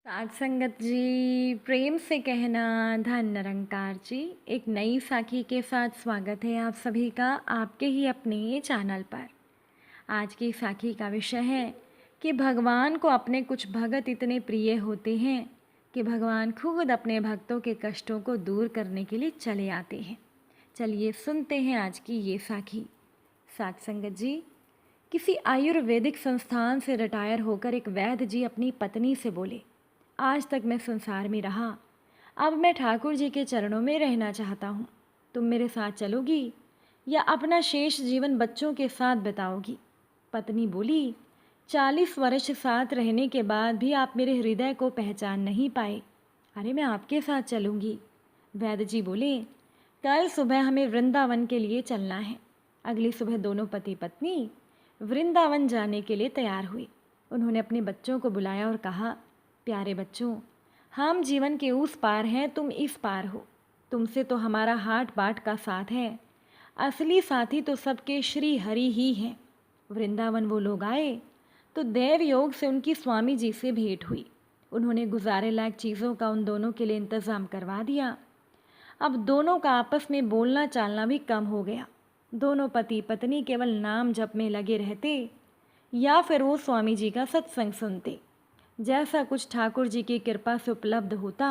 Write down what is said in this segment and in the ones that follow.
साथ संगत जी, प्रेम से कहना धन निरंकार जी। एक नई साखी के साथ स्वागत है आप सभी का आपके ही अपने चैनल पर। आज की साखी का विषय है कि भगवान को अपने कुछ भगत इतने प्रिय होते हैं कि भगवान खुद अपने भक्तों के कष्टों को दूर करने के लिए चले आते हैं। चलिए सुनते हैं आज की ये साखी। साथ संगत जी, किसी आयुर्वेदिक संस्थान से रिटायर होकर एक वैद्य जी अपनी पत्नी से बोले, आज तक मैं संसार में रहा, अब मैं ठाकुर जी के चरणों में रहना चाहता हूँ। तुम मेरे साथ चलोगी या अपना शेष जीवन बच्चों के साथ बिताओगी? पत्नी बोली, 40 वर्ष साथ रहने के बाद भी आप मेरे हृदय को पहचान नहीं पाए। अरे मैं आपके साथ चलूँगी। वैद्य जी बोले, कल सुबह हमें वृंदावन के लिए चलना है। अगली सुबह दोनों पति पत्नी वृंदावन जाने के लिए तैयार हुए। उन्होंने अपने बच्चों को बुलाया और कहा, प्यारे बच्चों, हम जीवन के उस पार हैं, तुम इस पार हो। तुमसे तो हमारा हाट बाट का साथ है, असली साथी तो सबके श्री हरि ही हैं। वृंदावन वो लोग आए तो देव योग से उनकी स्वामी जी से भेंट हुई। उन्होंने गुजारे लायक चीज़ों का उन दोनों के लिए इंतज़ाम करवा दिया। अब दोनों का आपस में बोलना चालना भी कम हो गया। दोनों पति पत्नी केवल नाम जप में लगे रहते या फिर वो स्वामी जी का सत्संग सुनते। जैसा कुछ ठाकुर जी की कृपा से उपलब्ध होता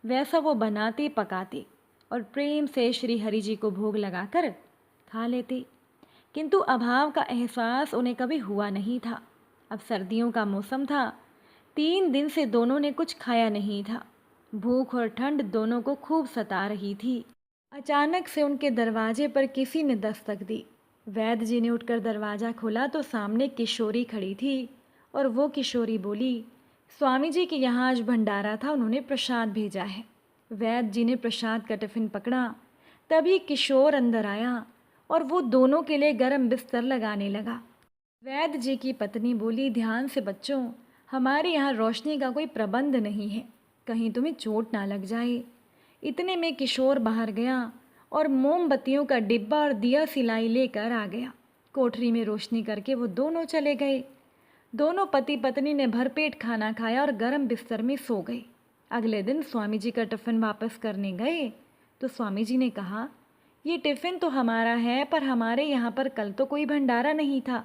वैसा वो बनाते पकाते और प्रेम से श्री हरि जी को भोग लगाकर खा लेते। किंतु अभाव का एहसास उन्हें कभी हुआ नहीं था। अब सर्दियों का मौसम था। 3 दिन से दोनों ने कुछ खाया नहीं था। भूख और ठंड दोनों को खूब सता रही थी। अचानक से उनके दरवाजे पर किसी ने दस्तक दी। वैद्य जी ने उठकर दरवाज़ा खोला तो सामने किशोरी खड़ी थी और वो किशोरी बोली, स्वामी जी के यहाँ आज भंडारा था, उन्होंने प्रसाद भेजा है। वैद्य जी ने प्रसाद का टिफ़िन पकड़ा। तभी किशोर अंदर आया और वो दोनों के लिए गर्म बिस्तर लगाने लगा। वैद्य जी की पत्नी बोली, ध्यान से बच्चों, हमारे यहाँ रोशनी का कोई प्रबंध नहीं है, कहीं तुम्हें चोट ना लग जाए। इतने में किशोर बाहर गया और मोमबत्तियों का डिब्बा और दिया सिलाई लेकर आ गया। कोठरी में रोशनी करके वो दोनों चले गए। दोनों पति पत्नी ने भरपेट खाना खाया और गर्म बिस्तर में सो गए। अगले दिन स्वामी जी का टिफ़िन वापस करने गए तो स्वामी जी ने कहा, ये टिफ़िन तो हमारा है, पर हमारे यहाँ पर कल तो कोई भंडारा नहीं था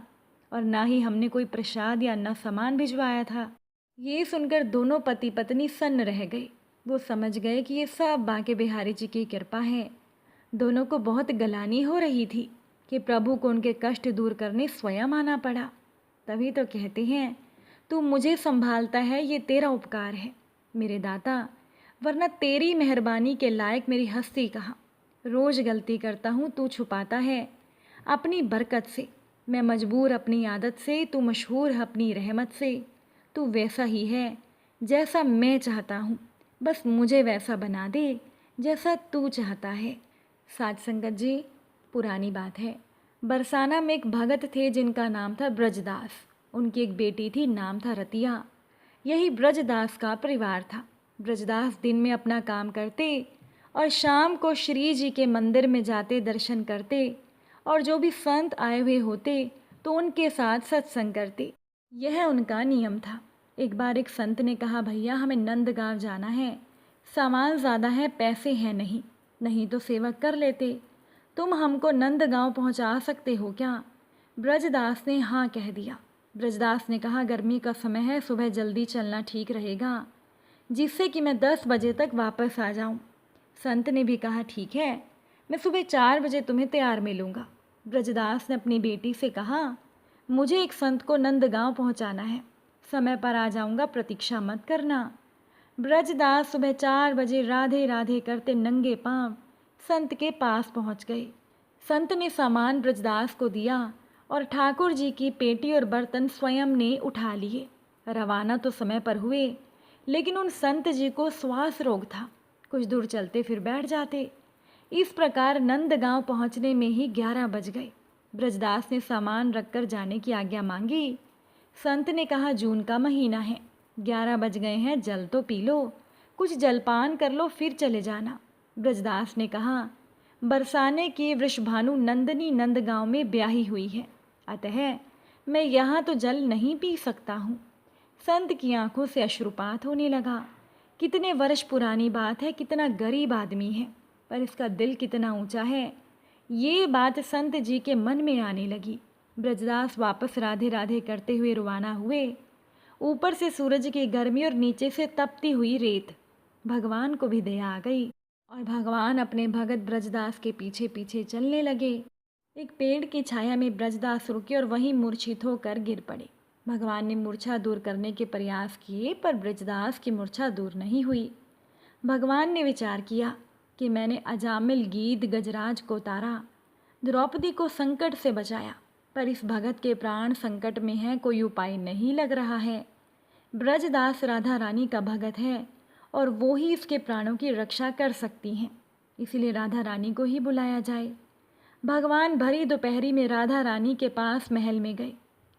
और ना ही हमने कोई प्रसाद या अन्ना सामान भिजवाया था। ये सुनकर दोनों पति पत्नी सन्न रह गए। वो समझ गए कि ये सब बांके बिहारी जी की कृपा है। दोनों को बहुत गलानी हो रही थी कि प्रभु को उनके कष्ट दूर करने स्वयं आना पड़ा। तभी तो कहते हैं, तू मुझे संभालता है, ये तेरा उपकार है मेरे दाता, वरना तेरी मेहरबानी के लायक मेरी हस्ती कहाँ। रोज़ गलती करता हूँ, तू छुपाता है अपनी बरकत से। मैं मजबूर अपनी आदत से, तू मशहूर है अपनी रहमत से। तू वैसा ही है जैसा मैं चाहता हूँ, बस मुझे वैसा बना दे जैसा तू चाहता है। साथ संगत जी, पुरानी बात है, बरसाना में एक भगत थे जिनका नाम था ब्रजदास। उनकी एक बेटी थी, नाम था रतिया। यही ब्रजदास का परिवार था। ब्रजदास दिन में अपना काम करते और शाम को श्री जी के मंदिर में जाते, दर्शन करते और जो भी संत आए हुए होते तो उनके साथ सत्संग करते। यह उनका नियम था। एक बार एक संत ने कहा, भैया हमें नंदगांव जाना है, सामान ज़्यादा है, पैसे हैं नहीं, नहीं तो सेवक कर लेते, तुम हमको नंदगांव पहुंचा सकते हो क्या? ब्रजदास ने हाँ कह दिया। ब्रजदास ने कहा, गर्मी का समय है, सुबह जल्दी चलना ठीक रहेगा, जिससे कि मैं 10 बजे तक वापस आ जाऊं। संत ने भी कहा, ठीक है, मैं सुबह 4 बजे तुम्हें तैयार मिलूँगा। ब्रजदास ने अपनी बेटी से कहा, मुझे एक संत को नंदगांव पहुंचाना है, समय पर आ जाऊंगा, प्रतीक्षा मत करना। ब्रजदास सुबह 4 बजे राधे राधे करते नंगे पांव संत के पास पहुंच गए। संत ने सामान ब्रजदास को दिया और ठाकुर जी की पेटी और बर्तन स्वयं ने उठा लिए। रवाना तो समय पर हुए, लेकिन उन संत जी को श्वास रोग था, कुछ दूर चलते फिर बैठ जाते। इस प्रकार नंदगांव पहुंचने में ही 11 बज गए। ब्रजदास ने सामान रखकर जाने की आज्ञा मांगी। संत ने कहा, जून का महीना है, 11 बज गए हैं, जल तो पी लो, कुछ जलपान कर लो, फिर चले जाना। ब्रजदास ने कहा, बरसाने की वृषभानु नंदनी नंदगांव में ब्याही हुई है, अतः मैं यहाँ तो जल नहीं पी सकता हूँ। संत की आंखों से अश्रुपात होने लगा। कितने वर्ष पुरानी बात है, कितना गरीब आदमी है, पर इसका दिल कितना ऊंचा है। ये बात संत जी के मन में आने लगी। ब्रजदास वापस राधे राधे करते हुए रवाना हुए। ऊपर से सूरज की गर्मी और नीचे से तपती हुई रेत। भगवान को भी दया आ गई और भगवान अपने भगत ब्रजदास के पीछे पीछे चलने लगे। एक पेड़ की छाया में ब्रजदास रुके और वहीं मूर्छित होकर गिर पड़े। भगवान ने मूर्छा दूर करने के प्रयास किए, पर ब्रजदास की मूर्छा दूर नहीं हुई। भगवान ने विचार किया कि मैंने अजामिल गीध गजराज को उतारा, द्रौपदी को संकट से बचाया, पर इस भगत के प्राण संकट में हैं, कोई उपाय नहीं लग रहा है। ब्रजदास राधा रानी का भगत है और वो ही इसके प्राणों की रक्षा कर सकती हैं, इसलिए राधा रानी को ही बुलाया जाए। भगवान भरी दोपहरी में राधा रानी के पास महल में गए।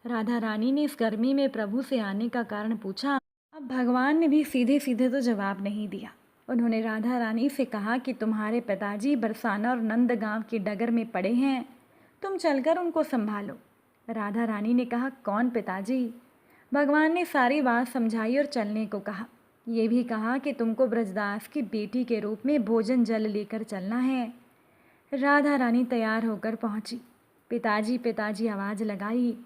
राधा रानी ने इस गर्मी में प्रभु से आने का कारण पूछा। अब भगवान ने भी सीधे सीधे तो जवाब नहीं दिया। उन्होंने राधा रानी से कहा कि तुम्हारे पिताजी बरसाना और नंदगांव की डगर में पड़े हैं, तुम चलकर उनको संभालो। राधा रानी ने कहा, कौन पिताजी? भगवान ने सारी बात समझाई और चलने को कहा। ये भी कहा कि तुमको ब्रजदास की बेटी के रूप में भोजन जल लेकर चलना है। राधा रानी तैयार होकर पहुंची। पिताजी पिताजी आवाज़ लगाई।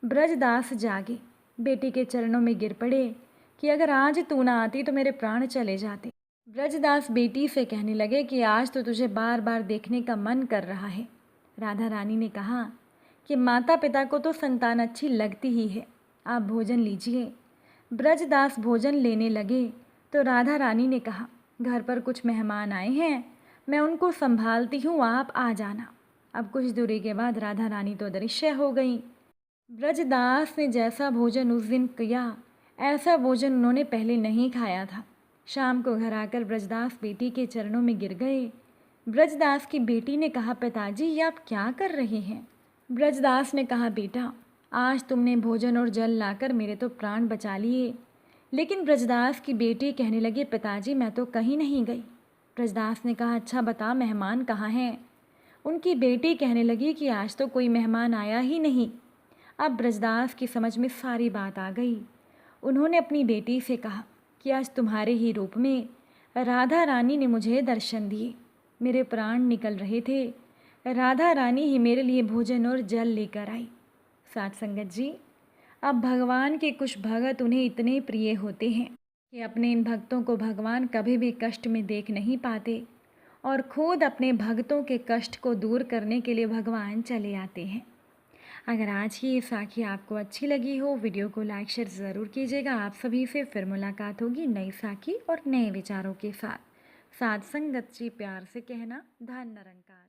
ब्रजदास जागे, बेटी के चरणों में गिर पड़े कि अगर आज तू ना आती तो मेरे प्राण चले जाते। ब्रजदास बेटी से कहने लगे कि आज तो तुझे बार बार देखने का मन कर रहा है। राधा रानी ने कहा कि माता पिता को तो संतान अच्छी लगती ही है, आप भोजन लीजिए। ब्रजदास भोजन लेने लगे तो राधा रानी ने कहा, घर पर कुछ मेहमान आए हैं, मैं उनको संभालती हूँ, आप आ जाना। अब कुछ दूरी के बाद राधा रानी तो अदृश्य हो गई। ब्रजदास ने जैसा भोजन उस दिन किया, ऐसा भोजन उन्होंने पहले नहीं खाया था। शाम को घर आकर ब्रजदास बेटी के चरणों में गिर गए। ब्रजदास की बेटी ने कहा, पिताजी ये आप क्या कर रहे हैं? ब्रजदास ने कहा, बेटा आज तुमने भोजन और जल लाकर मेरे तो प्राण बचा लिए। लेकिन ब्रजदास की बेटी कहने लगी, पिताजी मैं तो कहीं नहीं गई। ब्रजदास ने कहा, अच्छा बता मेहमान कहाँ हैं? उनकी बेटी कहने लगी कि आज तो कोई मेहमान आया ही नहीं। अब ब्रजदास की समझ में सारी बात आ गई। उन्होंने अपनी बेटी से कहा कि आज तुम्हारे ही रूप में राधा रानी ने मुझे दर्शन दिए, मेरे प्राण निकल रहे थे, राधा रानी ही मेरे लिए भोजन और जल लेकर आई। साथ संगत जी, अब भगवान के कुछ भगत उन्हें इतने प्रिय होते हैं कि अपने इन भक्तों को भगवान कभी भी कष्ट में देख नहीं पाते और खुद अपने भक्तों के कष्ट को दूर करने के लिए भगवान चले आते हैं। अगर आज की ये साखी आपको अच्छी लगी हो, वीडियो को लाइक शेयर ज़रूर कीजिएगा। आप सभी से फिर मुलाकात होगी नई साखी और नए विचारों के साथ। साथ संगत जी प्यार से कहना, धन निरंकार।